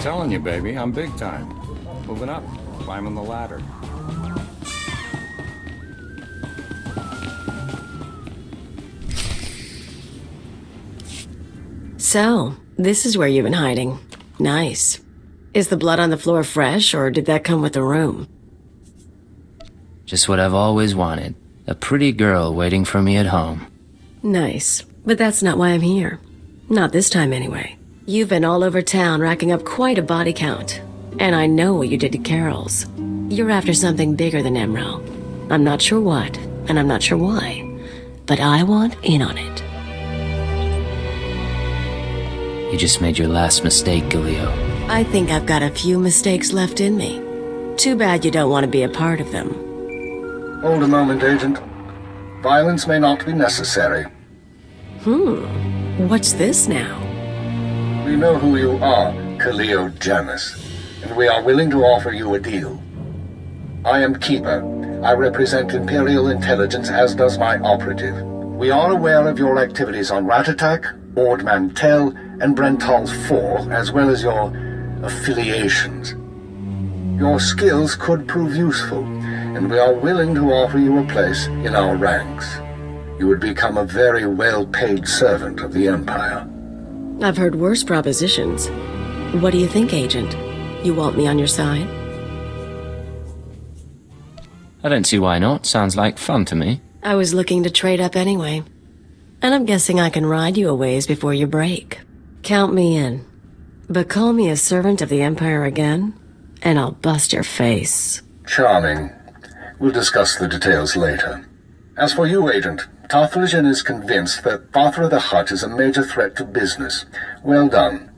telling you, baby, I'm big time. Moving up, climbing the ladder. So, this is where you've been hiding. Nice. Is the blood on the floor fresh, or did that come with the room? Just what I've always wanted. A pretty girl waiting for me at home. Nice. But that's not why I'm here. Not this time, anyway. You've been all over town racking up quite a body count. And I know what you did to Carol's. You're after something bigger than Emerald. I'm not sure what, and I'm not sure why. But I want in on it. You just made your last mistake, Kaliyo. I think I've got a few mistakes left in me. Too bad you don't want to be a part of them. Hold a moment, Agent. Violence may not be necessary. What's this now? We know who you are, Kaliyo Janus, and we are willing to offer you a deal. I am Keeper. I represent Imperial intelligence, as does my operative. We are aware of your activities on Ratatak, Ord Mantell, and Brental's Fall, as well as your affiliations. Your skills could prove useful, and we are willing to offer you a place in our ranks. You would become a very well-paid servant of the Empire. I've heard worse propositions. What do you think, Agent? You want me on your side? I don't see why not. Sounds like fun to me. I was looking to trade up anyway. And I'm guessing I can ride you a ways before you break. Count me in. But call me a servant of the Empire again, and I'll bust your face. Charming. We'll discuss the details later. As for you, Agent, Tarthrajan is convinced that Vathra the Hutt is a major threat to business. Well done.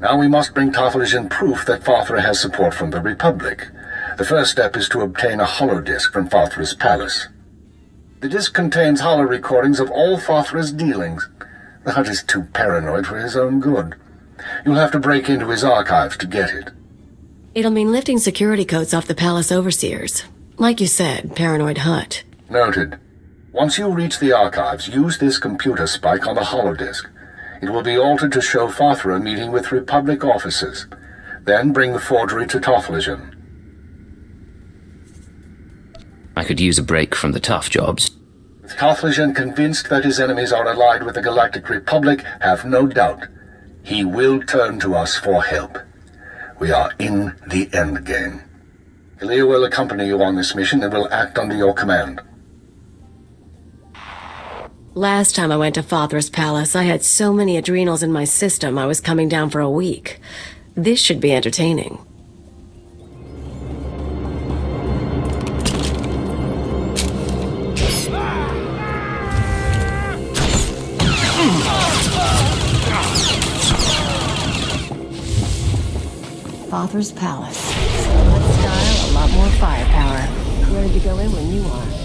Now we must bring Tarthrajan proof that Vathra has support from the Republic. The first step is to obtain a holodisk from Vathra's palace. The disk contains holo recordings of all Vathra's dealings. The Hutt is too paranoid for his own good. You'll have to break into his archives to get it. It'll mean lifting security coats off the palace overseers. Like you said, paranoid Hutt. Noted. Once you reach the archives, use this computer spike on the holodisk. It will be altered to show Vathra meeting with Republic officers. Then bring the forgery to Tarthrajan. I could use a break from the tough jobs. With Tarthrajan convinced that his enemies are allied with the Galactic Republic, have no doubt. He will turn to us for help. We are in the endgame. Kaliyo will accompany you on this mission and will act under your command. Last time I went to Vathra's palace, I had so many adrenals in my system I was coming down for a week. This should be entertaining. Vathra's palace. Much style, a lot more firepower. Ready to go in when you are.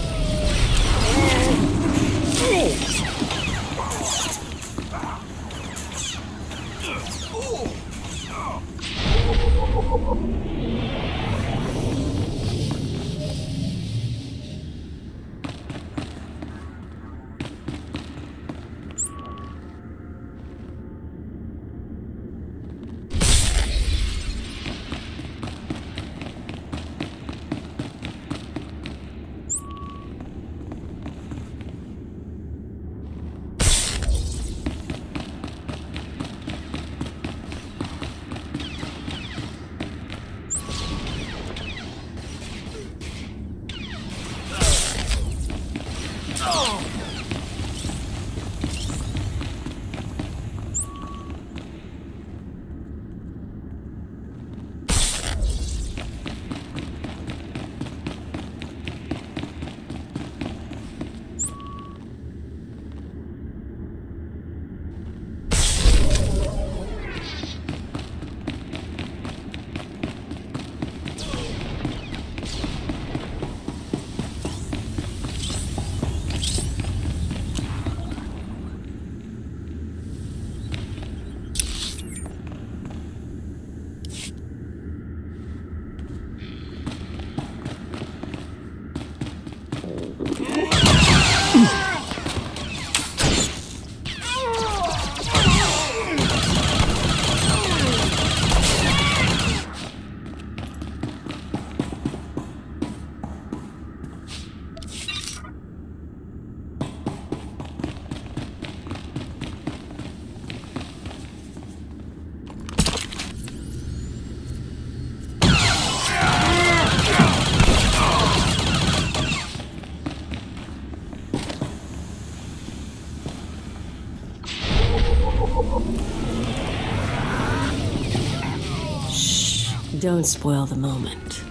Shh. Don't spoil the moment.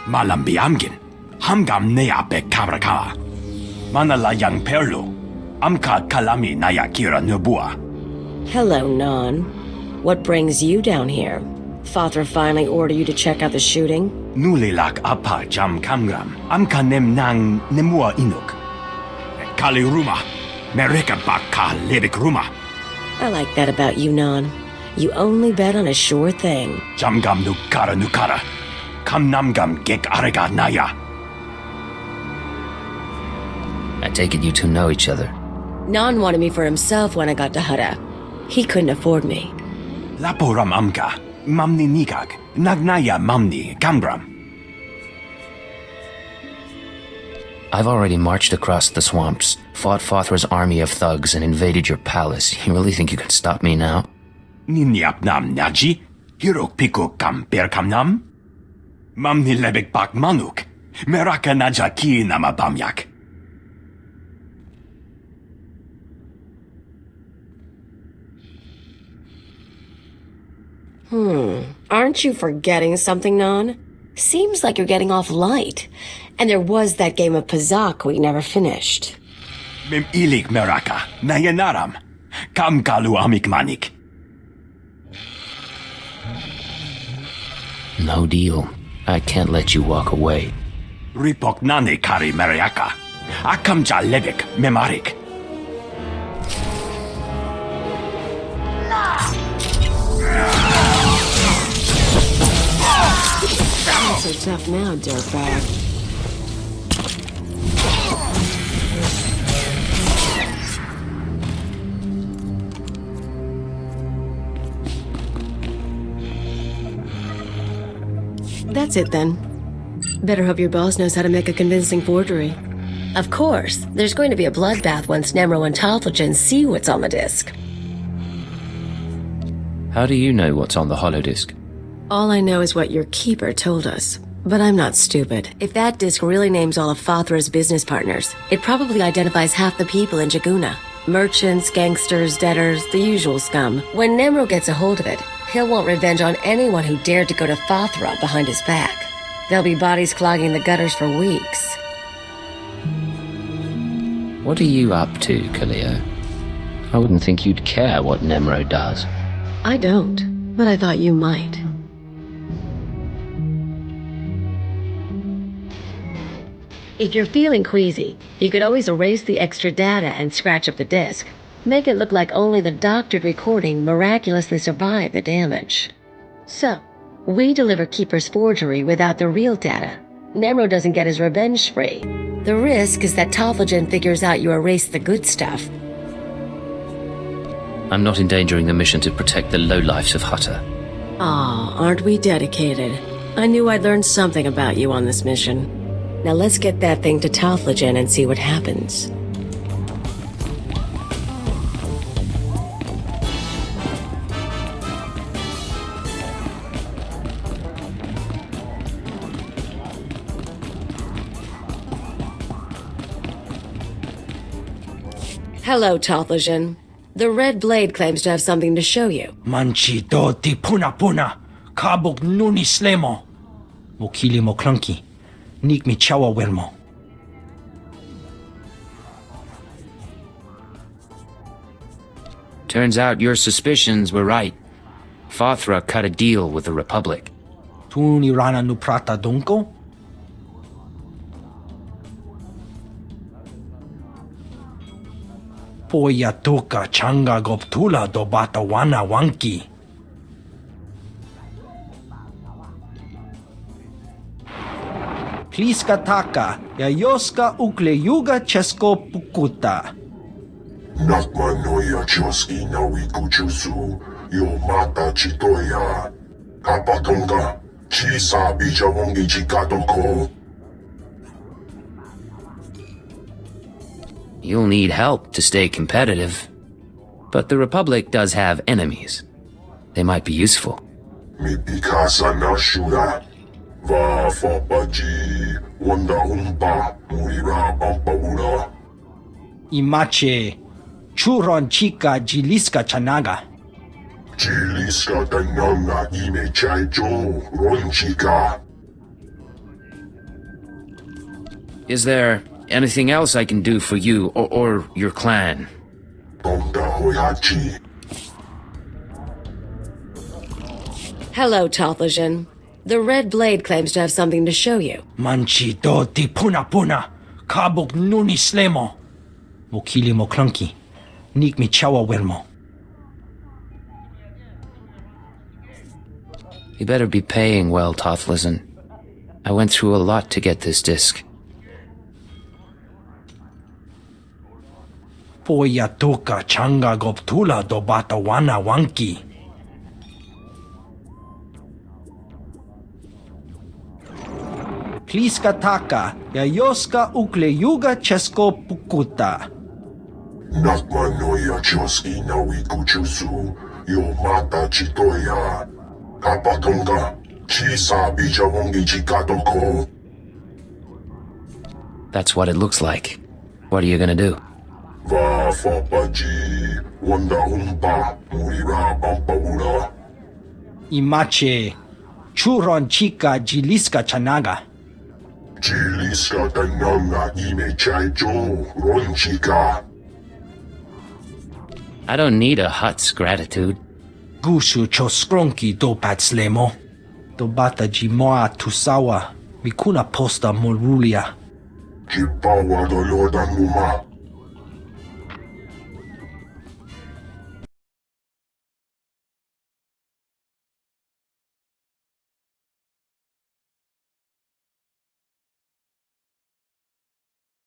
Malam biamgin, hamgam nea be kamraka. Manala yang perlu, amka kalami naya kira nubua. Hello, Non. What brings you down here? Father finally ordered you to check out the shooting? Nulilak apa jam kamgram, amka nem nang nemua inuk. Kali rumah, mereka baka lebik rumah. I like that about you, Non. You only bet on a sure thing. Jamgam nukara. Kam namgam gek arega naya. I take it you two know each other. Non wanted me for himself when I got to Hutta. He couldn't afford me. Laporam amka, mamni nikag, nagnaya mamni kambram. I've already marched across the swamps, fought Fothra's army of thugs, and invaded your palace. You really think you can stop me now? Niniap nam naji, hirok piku kam perkam nam? Mamni lebek bak manuk, meraka naja ki nama bamyak. Aren't you forgetting something, Non? Seems like you're getting off light. And there was that game of Pazak we never finished. Mem ilik meraka, nayanaram, kam kalu amik manik. No deal. I can't let you walk away. Ripok nane kari meriaka, akam ja lebek memarik. Not so tough now, dirtbag. That's it then. Better hope your boss knows how to make a convincing forgery. Of course, there's going to be a bloodbath once Nemro and Talthagen see what's on the disc. How do you know what's on the holodisc? All I know is what your keeper told us. But I'm not stupid. If that disc really names all of Fothra's business partners, it probably identifies half the people in Jaguna. Merchants, gangsters, debtors, the usual scum. When Nemro gets a hold of it, he'll want revenge on anyone who dared to go to Fothra behind his back. There'll be bodies clogging the gutters for weeks. What are you up to, Kaliyo? I wouldn't think you'd care what Nemro does. I don't, but I thought you might. If you're feeling queasy, you could always erase the extra data and scratch up the disk. Make it look like only the doctored recording miraculously survived the damage. So, we deliver Keeper's forgery without the real data. Nemro doesn't get his revenge spree. The risk is that Tophagen figures out you erased the good stuff. I'm not endangering the mission to protect the lowlifes of Hutter. Aw, aren't we dedicated? I knew I'd learn something about you on this mission. Now let's get that thing to Tophagen and see what happens. Hello, Tophagen. The Red Blade claims to have something to show you. Manchi do ti puna puna, kabuk nuni slemo. Mokili mo clunky, nik mi chawa welmo. Turns out your suspicions were right. Fathra cut a deal with the Republic. Tuni rana nu prata donko? Poya toka changa goptula do bata wana wanki. Pliska taka, yayoska ukleyuga chesko pukuta. Nakma noya choski na wikuchusu, yo mata chitoya. Kapatonga, chisa bija wongi chikatoko. You'll need help to stay competitive. But the Republic does have enemies. They might be useful. Mi pikasa na shura. Va fapaji, wanda umpa, murira pampaura. Imache, churon chika jiliska chanaga. Chiliska tananga ime chaicho, ronchika. Is there anything else I can do for you or your clan? Tonta hoyachi. Hello, Tophagen. The Red Blade claims to have something to show you. Manchi do ti puna puna, kabuk nuni slemo. Mokili mo clunky, nik mi chawa welmo. You better be paying well, Tophagen. I went through a lot to get this disc. Poya toka changa goptula do bata wana wanki. Pliska taka, yayoska ukleyuga chesko pukuta. Nakma noya choski na wikuchusu, yo mata chitoya. Kapatonga, chisa bija wongi chikatoko. That's what it looks like. What are you gonna do? Va fapaji, wanda umpa, murira pampaura. Imache, churon chika jiliska chanaga. Chiliska tananga ime chaicho, ronchika. I don't need a Hutt's gratitude. Gushu cho skronki do patslemo. Do bata jimoa tusawa, mikuna posta morulia. Chipawa dolodan muma.